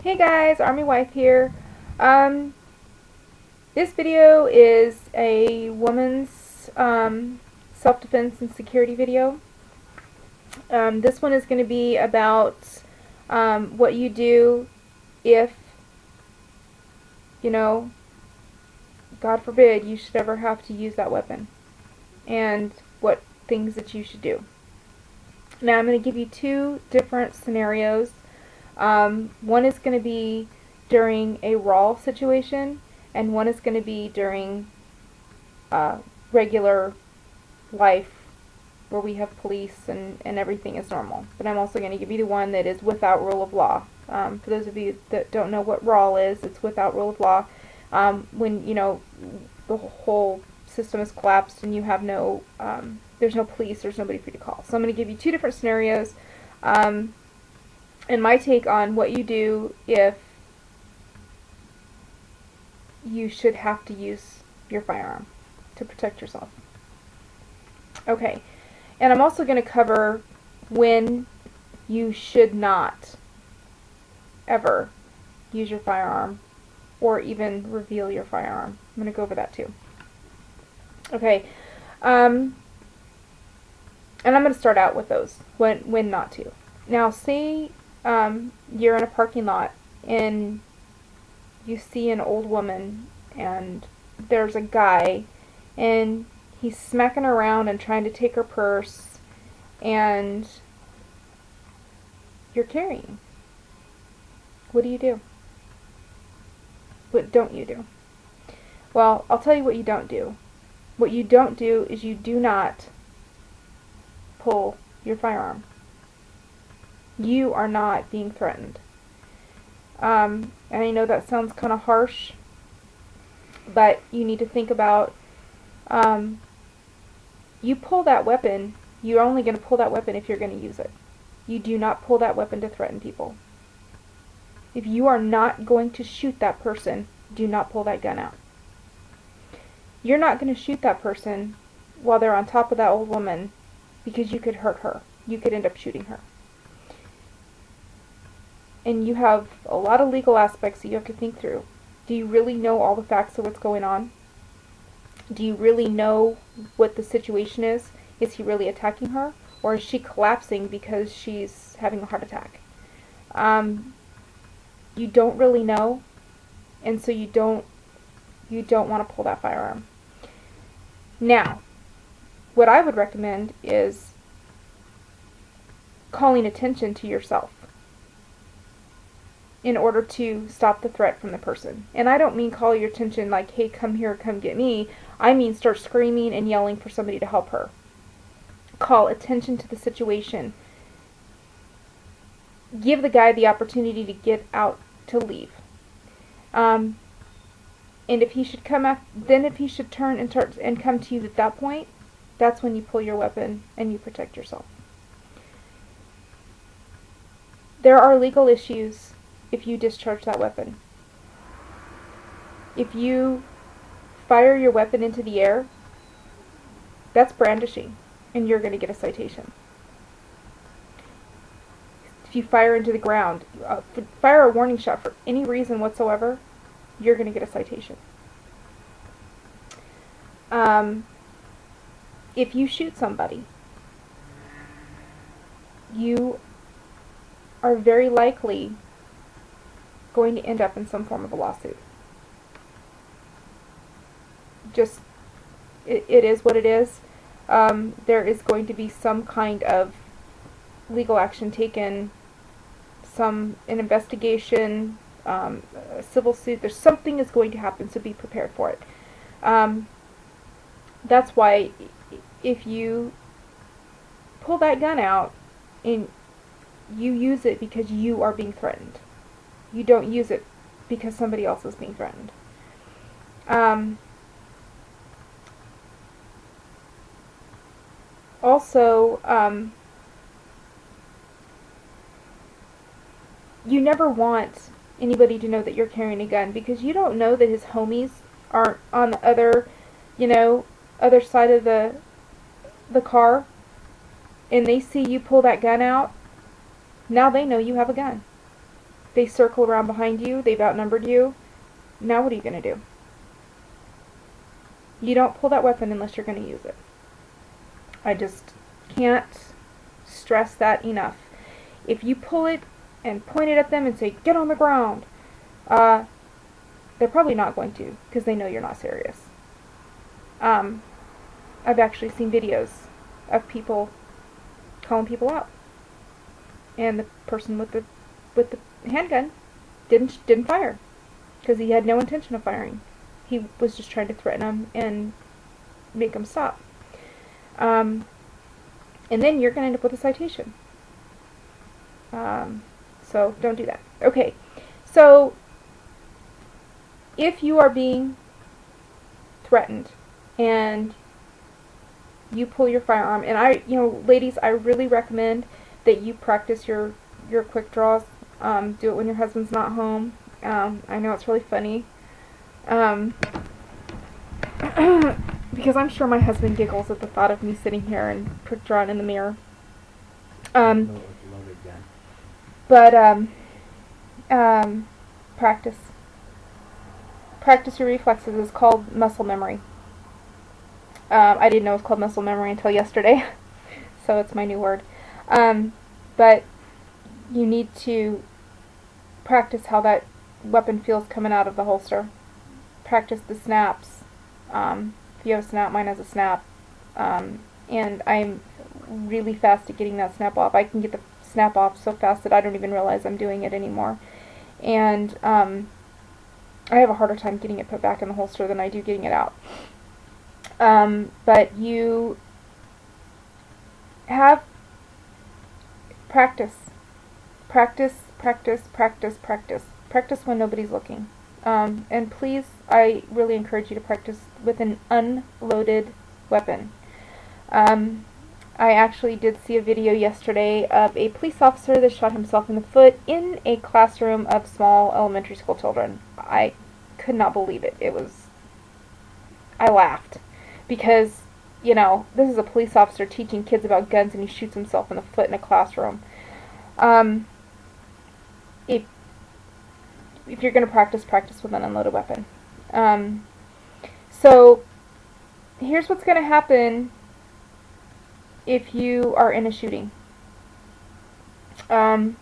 Hey guys, Army Wife here. Um, this video is a woman's self-defense and security video. This one is going to be about what you do if, God forbid, you should ever have to use that weapon, and what things that you should do. Now I'm going to give you two different scenarios. One is going to be during a raw situation, and one is going to be during regular life where we have police and everything is normal. But I'm also going to give you the one that is without rule of law. For those of you that don't know what raw is, it's without rule of law. When, the whole system is collapsed and you have no, there's no police, there's nobody for you to call. So I'm going to give you two different scenarios. And my take on what you do if you should have to use your firearm to protect yourself. Okay, and I'm also going to cover when you should not ever use your firearm or even reveal your firearm. I'm going to go over that too. Okay, and I'm going to start out with those, when not to. Now, say you're in a parking lot and you see an old woman and there's a guy and he's smacking her around and trying to take her purse, and you're carrying. What do you do? What don't you do? Well, I'll tell you what you don't do. What you don't do is you do not pull your firearm. You are not being threatened. And I know that sounds kind of harsh, but you need to think about, you pull that weapon, you're only going to pull that weapon if you're going to use it. You do not pull that weapon to threaten people. If you are not going to shoot that person, do not pull that gun out. You're not going to shoot that person while they're on top of that old woman because you could hurt her. You could end up shooting her. And you have a lot of legal aspects that you have to think through. Do you really know all the facts of what's going on? Do you really know what the situation is? Is he really attacking her? Or is she collapsing because she's having a heart attack? You don't really know, and so you don't want to pull that firearm. Now, what I would recommend is calling attention to yourself in order to stop the threat from the person. And I don't mean call your attention like, hey, come here, come get me. I mean start screaming and yelling for somebody to help her. Call attention to the situation. Give the guy the opportunity to get out, to leave. And if he should come after, then if he should turn and come to you at that point, that's when you pull your weapon and you protect yourself. There are legal issues if you discharge that weapon. If you fire your weapon into the air, that's brandishing, and you're going to get a citation. If you fire into the ground, fire a warning shot for any reason whatsoever, you're going to get a citation. If you shoot somebody, you are very likely going to end up in some form of a lawsuit. Just, it is what it is. There is going to be some kind of legal action taken, an investigation, a civil suit. There's something is going to happen, so be prepared for it. That's why if you pull that gun out and you use it because you are being threatened. You don't use it because somebody else is being threatened. Also, you never want anybody to know that you're carrying a gun, because you don't know that his homies aren't on the other, other side of the car, and they see you pull that gun out. Now they know you have a gun. they circle around behind you, they've outnumbered you. Now what are you going to do? You don't pull that weapon unless you're going to use it. I just can't stress that enough. If you pull it and point it at them and say, get on the ground, they're probably not going to, because they know you're not serious. I've actually seen videos of people calling people out, and the person with the handgun didn't fire, because he had no intention of firing. He was just trying to threaten them and make them stop. And then you're going to end up with a citation. So don't do that. Okay, so if you are being threatened and you pull your firearm, and ladies, I really recommend that you practice your quick draws. Do it when your husband's not home. I know it's really funny. Because I'm sure my husband giggles at the thought of me sitting here and quick drawing in the mirror. Practice. Practice your reflexes is called muscle memory. I didn't know it was called muscle memory until yesterday, so it's my new word. But you need to practice how that weapon feels coming out of the holster. Practice the snaps. If you have a snap, mine has a snap. And I'm really fast at getting that snap off. I can get the snap off so fast that I don't even realize I'm doing it anymore. And I have a harder time getting it put back in the holster than I do getting it out. But you have practice. Practice, practice, practice, practice. Practice when nobody's looking. And please, I really encourage you to practice with an unloaded weapon. I actually did see a video yesterday of a police officer that shot himself in the foot in a classroom of small elementary school children. I could not believe it. I laughed. Because, this is a police officer teaching kids about guns and he shoots himself in the foot in a classroom. If you're going to practice with an unloaded weapon. So, here's what's going to happen if you are in a shooting. And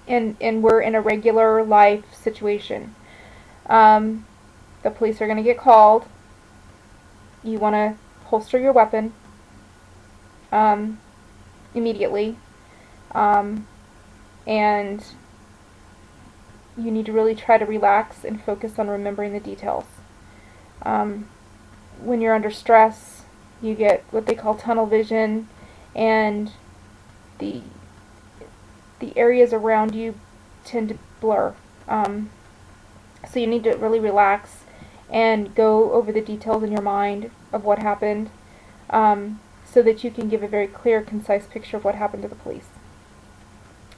we're in a regular life situation. The police are going to get called. You want to holster your weapon immediately. And you need to really try to relax and focus on remembering the details. When you're under stress, you get what they call tunnel vision, and the areas around you tend to blur. So you need to really relax and go over the details in your mind of what happened, so that you can give a very clear, concise picture of what happened to the police.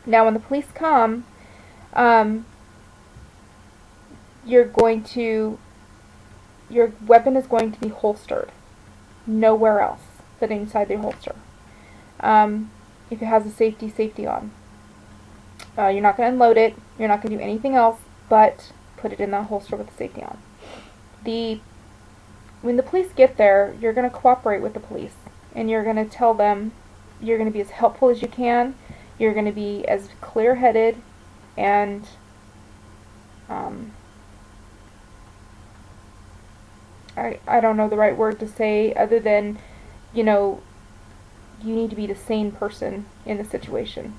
Now, when the police come, your weapon is going to be holstered. Nowhere else but inside the holster. If it has a safety on. You're not going to unload it. You're not going to do anything else but put it in that holster with the safety on. When the police get there, you're going to cooperate with the police. And you're going to tell them, you're going to be as helpful as you can. You're going to be as clear-headed and I don't know the right word to say other than, you need to be the sane person in the situation.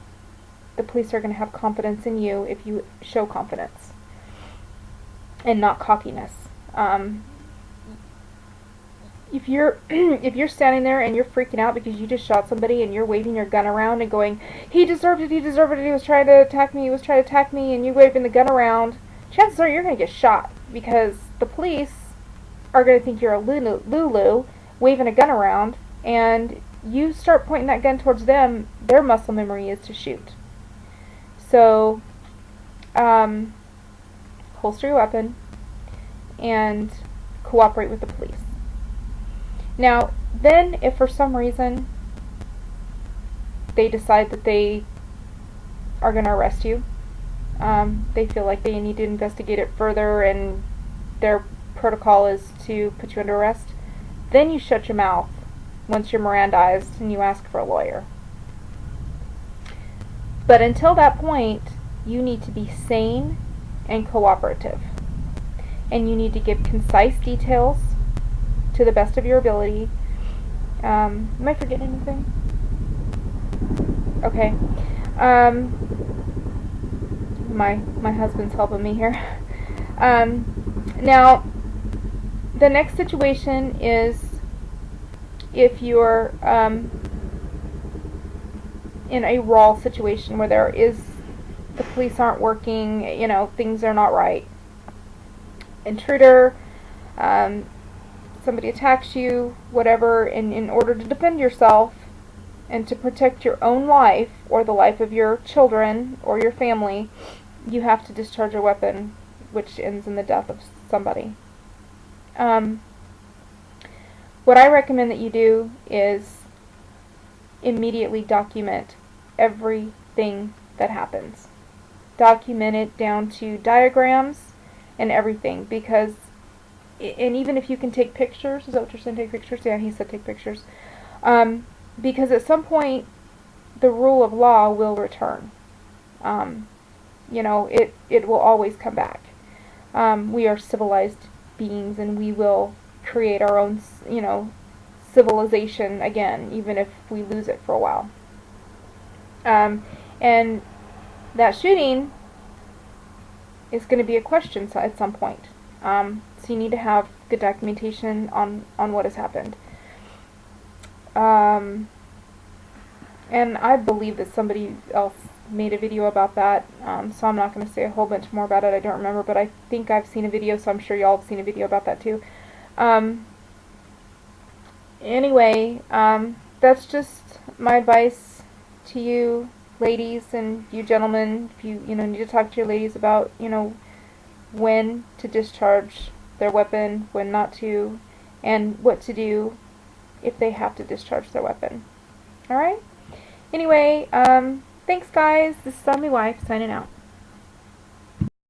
The police are going to have confidence in you if you show confidence and not cockiness. If you're standing there and you're freaking out because you just shot somebody and you're waving your gun around and going, he deserved it, he was trying to attack me, and you're waving the gun around, chances are you're going to get shot, because the police are going to think you're a Lulu waving a gun around, and you start pointing that gun towards them, their muscle memory is to shoot. So, holster your weapon and cooperate with the police. Now, then, if for some reason they decide that they are going to arrest you, they feel like they need to investigate it further and their protocol is to put you under arrest, then you shut your mouth once you're Mirandized and you ask for a lawyer. But until that point, you need to be sane and cooperative. And you need to give concise details to the best of your ability. Am I forgetting anything? Okay. My husband's helping me here. Now, the next situation is if you're in a raw situation where the police aren't working, things are not right. Intruder, somebody attacks you, whatever, and in order to defend yourself and to protect your own life or the life of your children or your family, you have to discharge a weapon, which ends in the death of somebody. What I recommend that you do is immediately document everything that happens. Document it down to diagrams and everything, because, and even if you can take pictures, is that what you're saying, take pictures? Yeah, he said take pictures. Because at some point, the rule of law will return. It will always come back. We are civilized beings, and we will create our own, civilization again, even if we lose it for a while. And that shooting is going to be a question at some point. So you need to have good documentation on what has happened. And I believe that somebody else made a video about that, so I'm not going to say a whole bunch more about it. I don't remember, but I think I've seen a video, so I'm sure y'all have seen a video about that too. Anyway, that's just my advice to you ladies and you gentlemen. If you need to talk to your ladies about when to discharge their weapon, when not to, and what to do if they have to discharge their weapon. Alright? Anyway, thanks guys. This is Zombie Wife signing out.